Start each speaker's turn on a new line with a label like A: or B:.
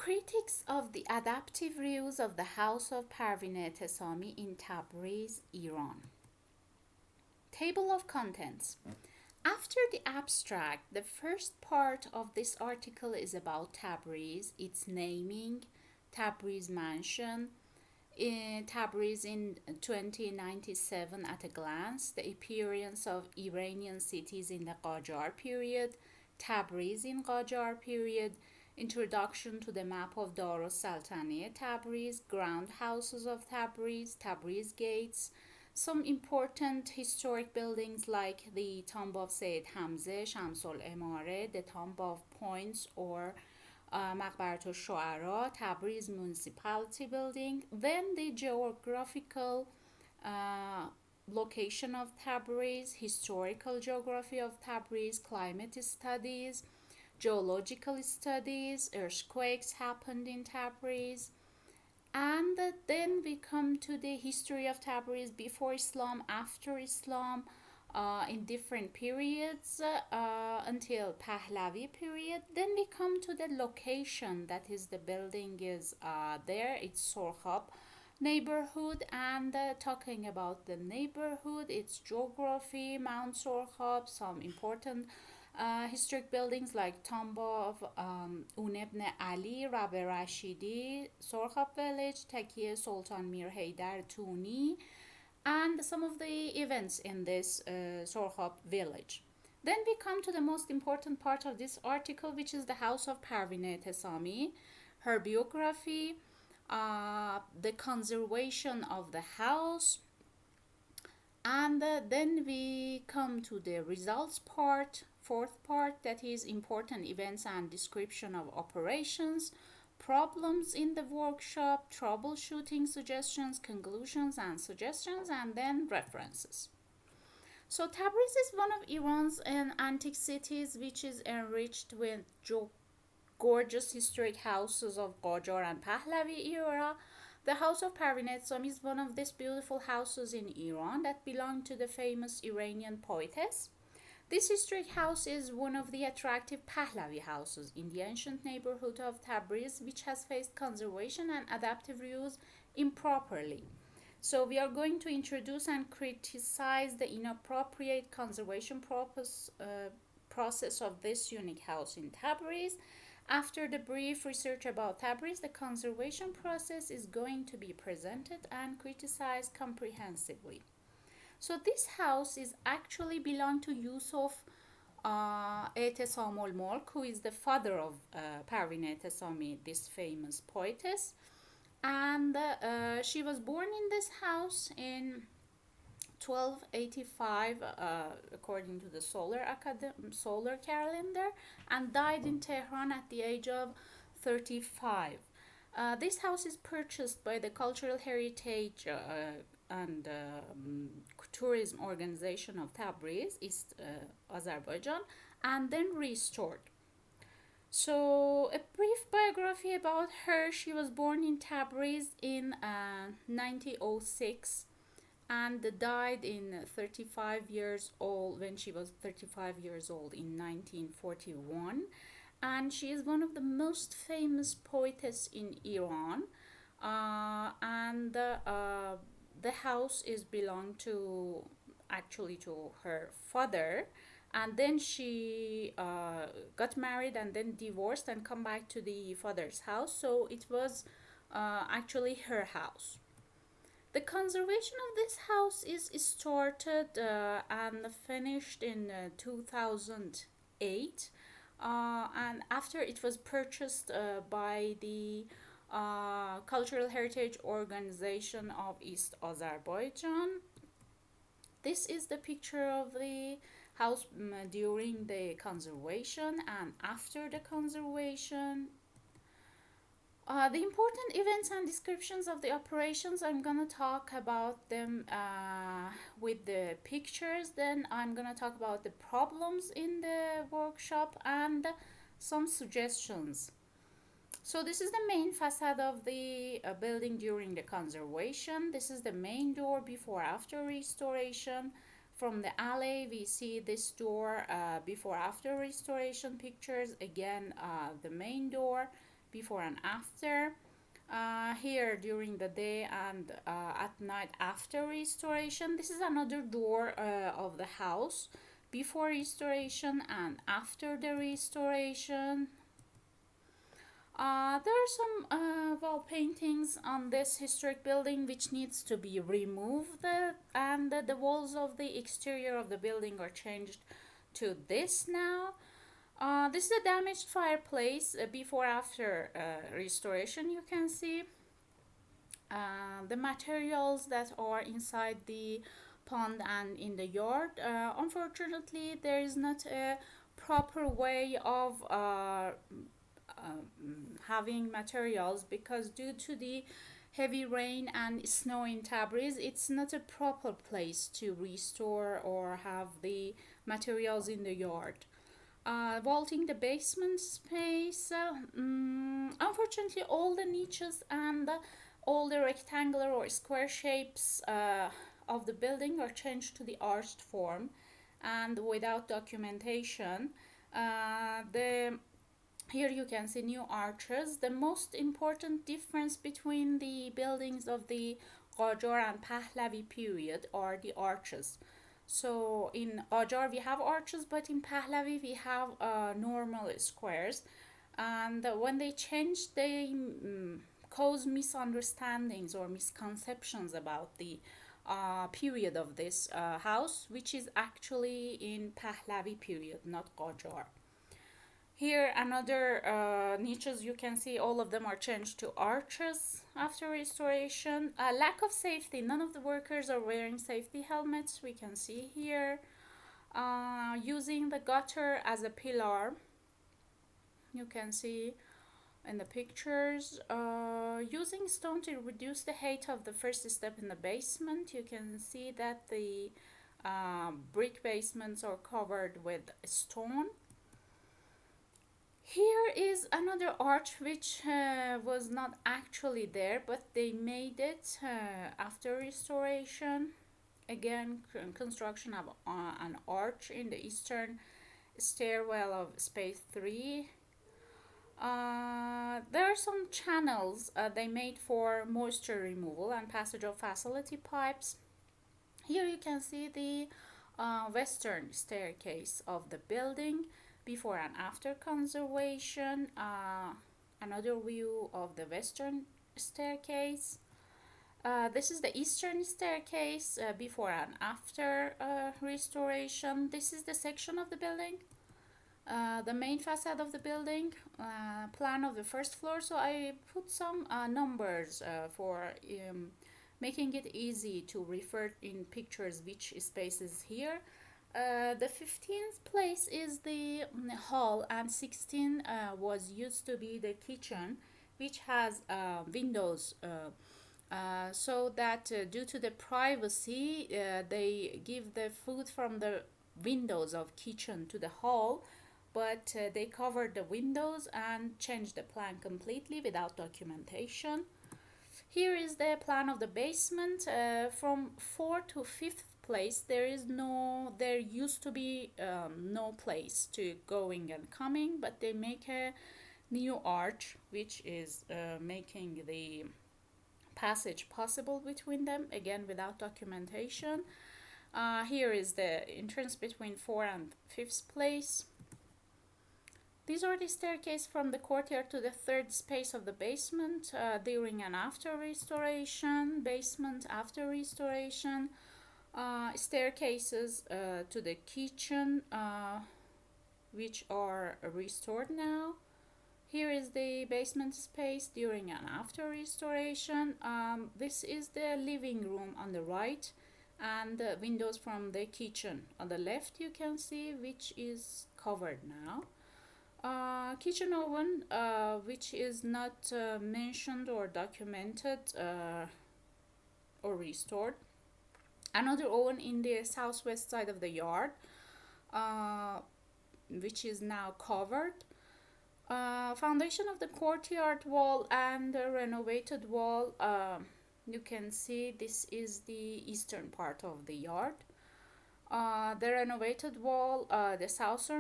A: Critics of the adaptive reuse of the house of Parvin Etesami in Tabriz, Iran. Table of contents. After the abstract, the first part of this article is about Tabriz, its naming, Tabriz mansion, in Tabriz in 2097 at a glance, the appearance of Iranian cities in the Qajar period, Tabriz in Qajar period, introduction to the map of Dar Sultaneh Tabriz, ground houses of Tabriz, Tabriz gates, some important historic buildings like the tomb of Sayyid Hamze, Shamsul Emare, the tomb of points or Maqbarat al-Shu'ara, Tabriz municipality building, then the geographical uh, location of Tabriz, historical geography of Tabriz, climate studies, geological studies, earthquakes happened in Tabriz, and then we come to the history of Tabriz before Islam, after Islam, in different periods until Pahlavi period. Then we come to the location, that is the building is there, it's Sorkhab neighborhood, and talking about the neighborhood, its geography, Mount Sorkhab, some important historic buildings like Tomb of Un ibn Ali, Rabbi Rashidi, Sorkhab village, Takiye Sultan Mir Haydar Tuni, and some of the events in this Sorkhab village. Then we come to the most important part of this article, which is the house of Parvin Etesami, her biography, the conservation of the house, and then we come to the results part, fourth part, that is important events and description of operations, problems in the workshop, troubleshooting suggestions, conclusions and suggestions, and then references. So Tabriz is one of Iran's antique cities which is enriched with gorgeous historic houses of Qajar and Pahlavi era. The house of Parvin Etesami is one of these beautiful houses in Iran that belong to the famous Iranian poetess. This historic house is one of the attractive Pahlavi houses in the ancient neighborhood of Tabriz, which has faced conservation and adaptive reuse improperly. So we are going to introduce and criticize the inappropriate conservation process of this unique house in Tabriz. After the brief research about Tabriz, the conservation process is going to be presented and criticized comprehensively. So this house is actually belong to Yusuf Etesamul Mulk, who is the father of Parvin Etesami, this famous poetess. And she was born in this house in 1285 according to the solar calendar, and died in Tehran at the age of 35. This house is purchased by the Cultural Heritage and Tourism Organization of Tabriz, East Azerbaijan, and then restored. So, a brief biography about her. She was born in Tabriz in 1906 and died in 35 years old, when she was 35 years old in 1941. And she is one of the most famous poetess in Iran. The house is belonged to actually to her father, and then she got married and then divorced and come back to the father's house, so it was actually her house. The conservation of this house is started and finished in 2008, and after it was purchased by the Cultural Heritage Organization of East Azerbaijan. This is the picture of the house during the conservation and after the conservation. The important events and descriptions of the operations, I'm gonna talk about them with the pictures. Then I'm gonna talk about the problems in the workshop and some suggestions. So this is the main facade of the building during the conservation. This is the main door before after restoration. From the alley we see this door before after restoration pictures. Again the main door before and after. Here during the day and at night after restoration. This is another door of the house before restoration and after the restoration. There are some wall paintings on this historic building which needs to be removed, and the walls of the exterior of the building are changed to this now. This is a damaged fireplace before after restoration. You can see the materials that are inside the pond and in the yard. Unfortunately, there is not a proper way of having materials, because due to the heavy rain and snow in Tabriz, it's not a proper place to restore or have the materials in the yard. Vaulting the basement space, unfortunately all the niches and all the rectangular or square shapes of the building are changed to the arched form and without documentation. Here you can see new arches. The most important difference between the buildings of the Qajar and Pahlavi period are the arches. So in Qajar we have arches, but in Pahlavi we have normal squares. And when they changed, they cause misunderstandings or misconceptions about the period of this house, which is actually in Pahlavi period, not Qajar. Here another niches, you can see all of them are changed to arches after restoration. Lack of safety, none of the workers are wearing safety helmets, we can see here. Using the gutter as a pillar, you can see in the pictures. Using stone to reduce the height of the first step in the basement, you can see that the brick basements are covered with stone. Here is another arch which was not actually there, but they made it after restoration. Again, construction of an arch in the eastern stairwell of space 3. There are some channels they made for moisture removal and passage of facility pipes. Here you can see the western staircase of the building before and after conservation. Another view of the western staircase. This is the eastern staircase before and after restoration. This is the section of the building, the main facade of the building, plan of the first floor. So I put some numbers for making it easy to refer in pictures which space is here. The 15th place is the hall, and 16 was used to be the kitchen, which has windows, so that due to the privacy, they give the food from the windows of kitchen to the hall, but they covered the windows and changed the plan completely without documentation. Here is the plan of the basement. From 4th to 5th place, there used to be no place to going and coming, but they make a new arch which is making the passage possible between them, again without documentation. Here is the entrance between 4th and 5th place. These are the staircase from the courtyard to the 3rd space of the basement during and after restoration. Basement after restoration. Staircases to the kitchen, which are restored now. Here is the basement space during and after restoration. This is the living room on the right, and the windows from the kitchen on the left you can see, which is covered now. Kitchen oven, which is not mentioned or documented or restored. Another oven in the southwest side of the yard, which is now covered. Foundation of the courtyard wall and the renovated wall, you can see this is the eastern part of the yard. The renovated wall, the southern